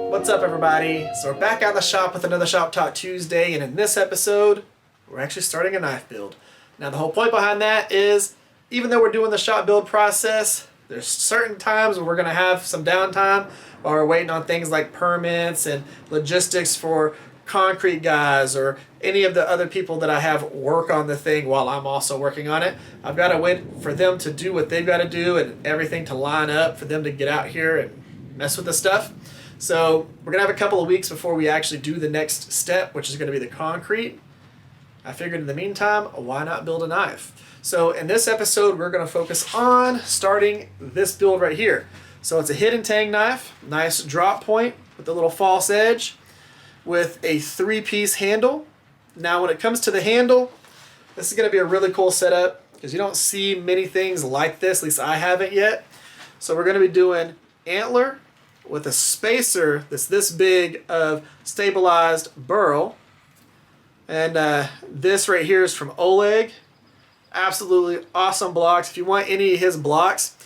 What's up, everybody? So we're back out in the shop with another Shop Talk Tuesday, and in this episode we're actually starting a knife build. Now the whole point behind that is, even though we're doing the shop build process, there's certain times where we're going to have some downtime while we're waiting on things like permits and logistics for concrete guys or any of the other people that I have work on the thing while I'm also working on it. I've got to wait for them to do what they've got to do and everything to line up for them to get out here and mess with the stuff. So we're going to have a couple of weeks before we actually do the next step, which is going to be the concrete. I figured in the meantime, why not build a knife? So in this episode, we're going to focus on starting this build right here. So it's a hidden Tang knife, nice drop point with a little false edge with a 3-piece handle. Now when it comes to the handle, this is going to be a really cool setup because you don't see many things like this, at least I haven't yet. So we're going to be doing antler with a spacer that's this big of stabilized burl. And this right here is from Oleg. Absolutely awesome blocks. If you want any of his blocks,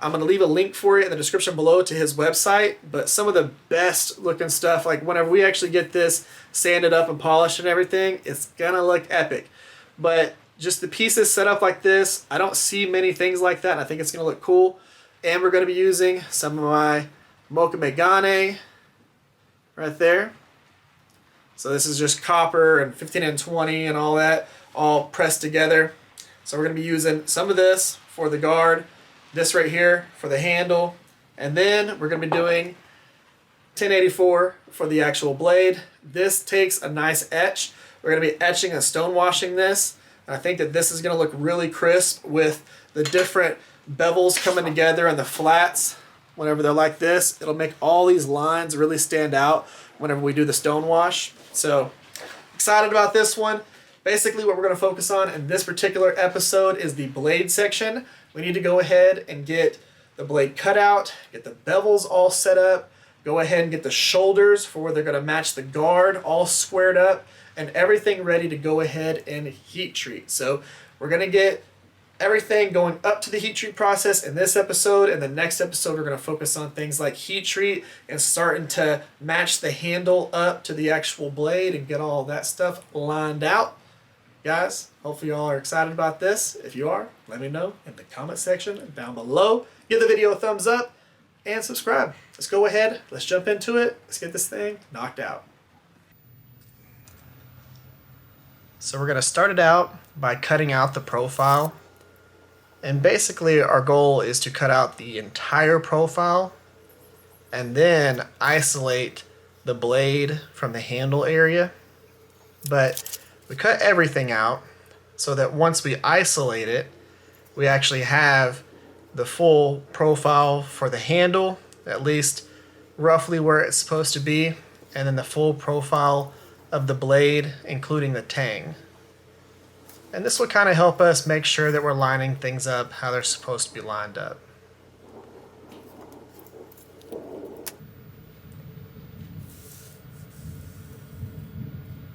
I'm going to leave a link for you in the description below to his website. But some of the best looking stuff, like whenever we actually get this sanded up and polished and everything, it's going to look epic. But just the pieces set up like this, I don't see many things like that, and I think it's going to look cool. And we're going to be using some of my Mocha Megane right there. So this is just copper and 15 and 20 and all that, all pressed together. So we're going to be using some of this for the guard, this right here for the handle, and then we're going to be doing 1084 for the actual blade. This takes a nice etch. We're going to be etching and stonewashing this. And I think that this is going to look really crisp with the different bevels coming together and the flats. Whenever they're like this, it'll make all these lines really stand out whenever we do the stonewash. So excited about this one. Basically what we're going to focus on in this particular episode is the blade section. We need to go ahead and get the blade cut out, get the bevels all set up, go ahead and get the shoulders for where they're going to match the guard all squared up, and everything ready to go ahead and heat treat. So we're going to get everything going up to the heat treat process in this episode. In the next episode, we're going to focus on things like heat treat and starting to match the handle up to the actual blade and get all that stuff lined out. Guys, hopefully you all are excited about this. If you are, let me know in the comment section down below. Give the video a thumbs up and subscribe. Let's go ahead. Let's jump into it. Let's get this thing knocked out. So we're going to start it out by cutting out the profile. And basically our goal is to cut out the entire profile and then isolate the blade from the handle area. But we cut everything out so that once we isolate it, we actually have the full profile for the handle, at least roughly where it's supposed to be, and then the full profile of the blade, including the tang. And this will kind of help us make sure that we're lining things up how they're supposed to be lined up.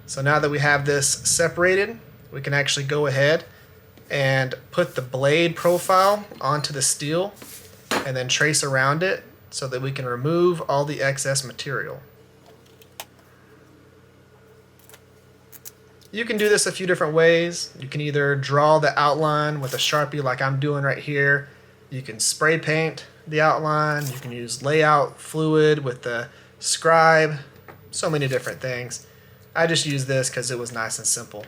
So now that we have this separated, we can actually go ahead and put the blade profile onto the steel and then trace around it so that we can remove all the excess material. You can do this a few different ways. You can either draw the outline with a Sharpie like I'm doing right here. You can spray paint the outline. You can use layout fluid with the scribe. So many different things. I just used this because it was nice and simple.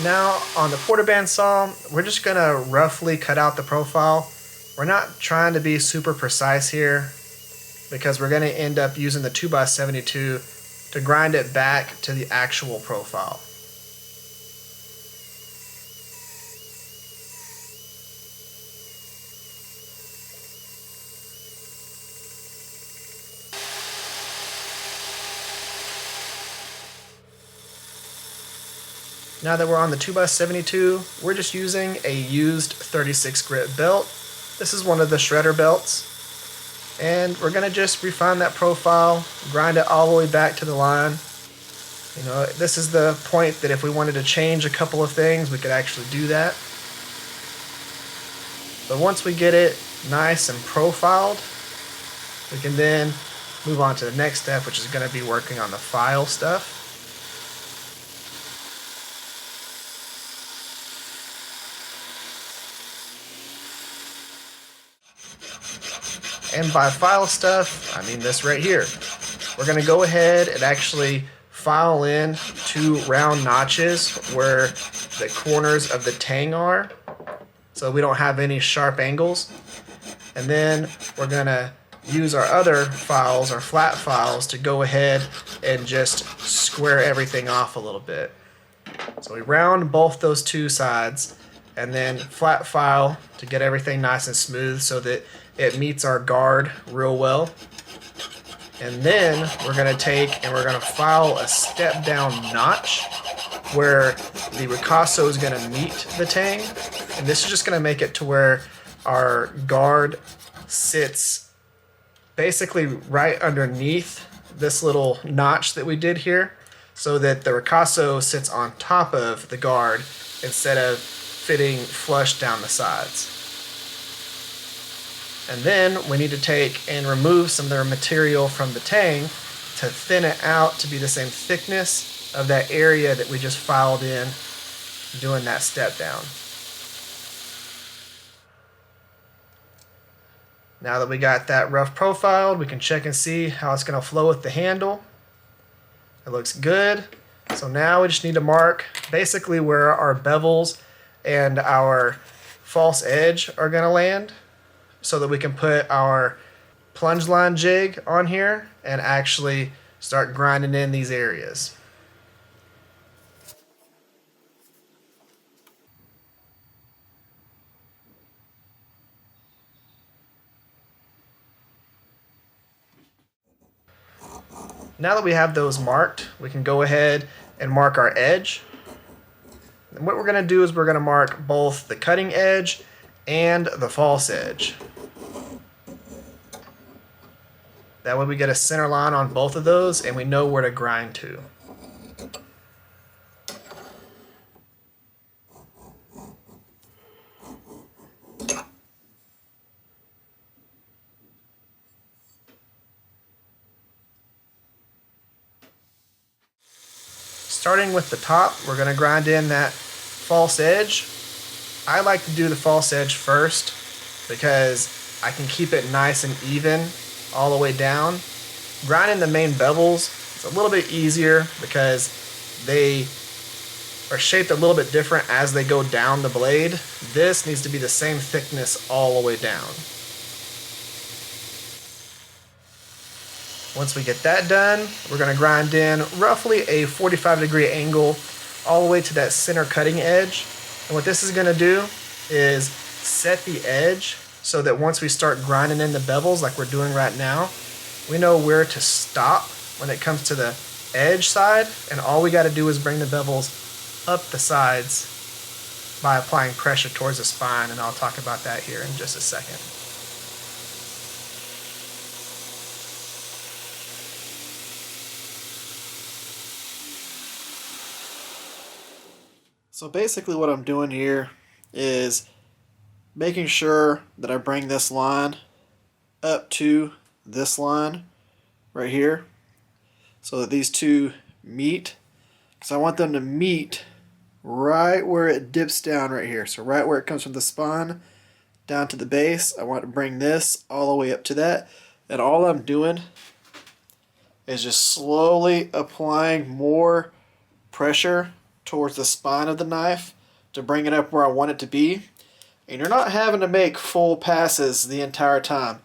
Now on the quarter band saw, we're just going to roughly cut out the profile. We're not trying to be super precise here because we're going to end up using the 2x72 to grind it back to the actual profile. Now that we're on the 2x72, we're just using a used 36 grit belt. This is one of the shredder belts. And we're gonna just refine that profile, grind it all the way back to the line. You know, this is the point that if we wanted to change a couple of things, we could actually do that. But once we get it nice and profiled, we can then move on to the next step, which is going to be working on the file stuff. And by file stuff, I mean this right here. We're going to go ahead and actually file in 2 round notches where the corners of the tang are, so we don't have any sharp angles. And then we're going to use our other files, our flat files, to go ahead and just square everything off a little bit. So we round both those 2 sides, and then flat file to get everything nice and smooth so that it meets our guard real well. And then we're going to take and we're going to file a step down notch where the ricasso is going to meet the tang. And this is just going to make it to where our guard sits basically right underneath this little notch that we did here, so that the ricasso sits on top of the guard instead of fitting flush down the sides. And then we need to take and remove some of the material from the tang to thin it out to be the same thickness of that area that we just filed in doing that step down. Now that we got that rough profiled, we can check and see how it's going to flow with the handle. It looks good. So now we just need to mark basically where our bevels and our false edge are going to land, so that we can put our plunge line jig on here and actually start grinding in these areas. Now that we have those marked, we can go ahead and mark our edge. And what we're going to do is we're going to mark both the cutting edge and the false edge. That way we get a center line on both of those and we know where to grind to. Starting with the top, we're going to grind in that false edge. I like to do the false edge first because I can keep it nice and even all the way down. Grinding the main bevels is a little bit easier because they are shaped a little bit different as they go down the blade. This needs to be the same thickness all the way down. Once we get that done, we're going to grind in roughly a 45-degree angle all the way to that center cutting edge. And what this is going to do is set the edge so that once we start grinding in the bevels like we're doing right now, we know where to stop when it comes to the edge side, and all we got to do is bring the bevels up the sides by applying pressure towards the spine, and I'll talk about that here in just a second. So basically what I'm doing here is making sure that I bring this line up to this line right here so that these two meet, because I want them to meet right where it dips down right here. So right where it comes from the spine down to the base, I want to bring this all the way up to that. And all I'm doing is just slowly applying more pressure towards the spine of the knife to bring it up where I want it to be. And you're not having to make full passes the entire time.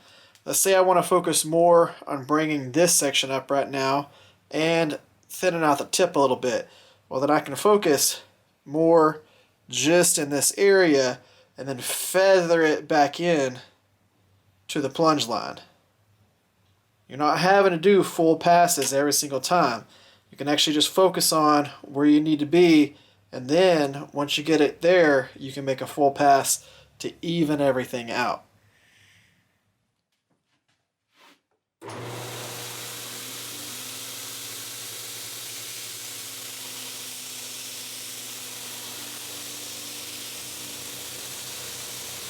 Let's say I want to focus more on bringing this section up right now and thinning out the tip a little bit. Well, then I can focus more just in this area and then feather it back in to the plunge line. You're not having to do full passes every single time. You can actually just focus on where you need to be, and then once you get it there, you can make a full pass to even everything out.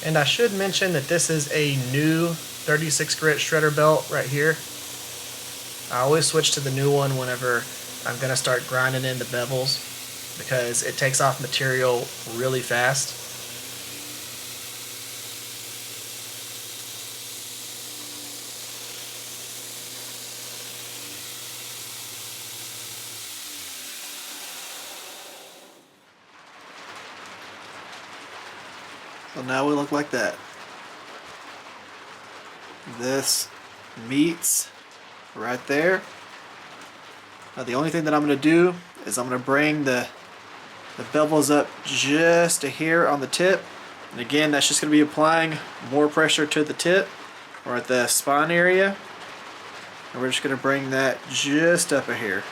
And I should mention that this is a new 36 grit shredder belt right here. I always switch to the new one whenever I'm going to start grinding in the bevels because it takes off material really fast. So now we look like that. This meets right there. Now the only thing that I'm going to do is I'm going to bring the bevels up just a hair on the tip. And again, that's just going to be applying more pressure to the tip or at the spine area. And we're just going to bring that just up a hair.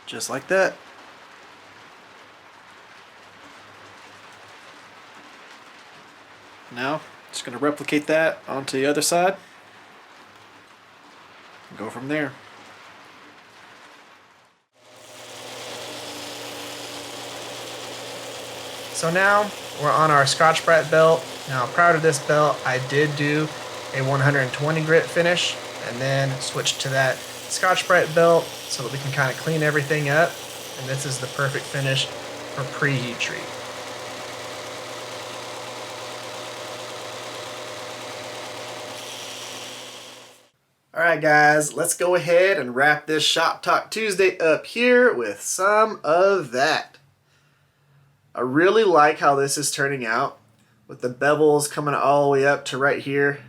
Just like that. Now, just going to replicate that onto the other side and go from there. So now we're on our Scotch-Brite belt. Now prior to this belt, I did do a 120 grit finish and then switched to that Scotch-Brite belt so that we can kind of clean everything up. And this is the perfect finish for pre-heat treat. Alright guys, let's go ahead and wrap this Shop Talk Tuesday up here with some of that. I really like how this is turning out with the bevels coming all the way up to right here.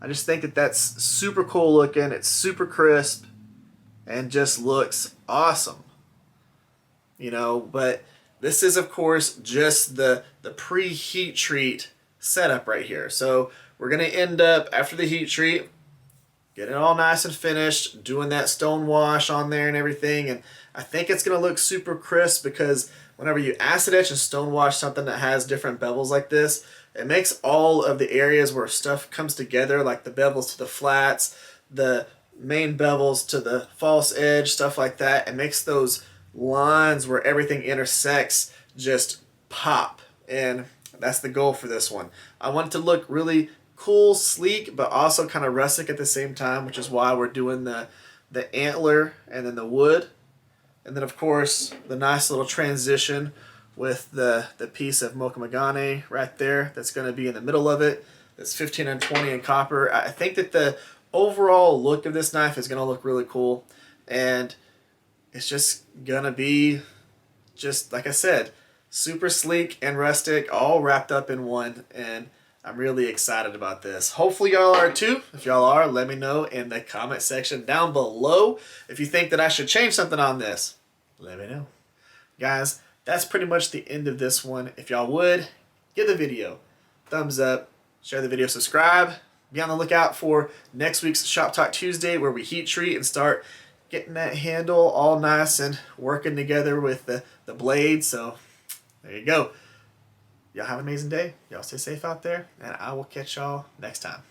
I just think that that's super cool looking. It's super crisp and just looks awesome. You know, but this is of course just the pre-heat treat setup right here. So we're going to end up after the heat treat, get it all nice and finished, doing that stone wash on there and everything. And I think it's going to look super crisp because whenever you acid etch and stone wash something that has different bevels like this, it makes all of the areas where stuff comes together, like the bevels to the flats, the main bevels to the false edge, stuff like that. It makes those lines where everything intersects just pop. And that's the goal for this one. I want it to look really cool, sleek, but also kind of rustic at the same time, which is why we're doing the antler and then the wood. And then of course the nice little transition with the piece of Mocha Magane right there that's going to be in the middle of it. That's 15 and 20 in copper. I think that the overall look of this knife is going to look really cool. And it's just going to be, just like I said, super sleek and rustic, all wrapped up in one. And I'm really excited about this. Hopefully y'all are too. If y'all are, let me know in the comment section down below. If you think that I should change something on this, let me know. Guys, that's pretty much the end of this one. If y'all would, give the video a thumbs up, share the video, subscribe. Be on the lookout for next week's Shop Talk Tuesday where we heat treat and start getting that handle all nice and working together with the blade. So there you go. Y'all have an amazing day. Y'all stay safe out there, and I will catch y'all next time.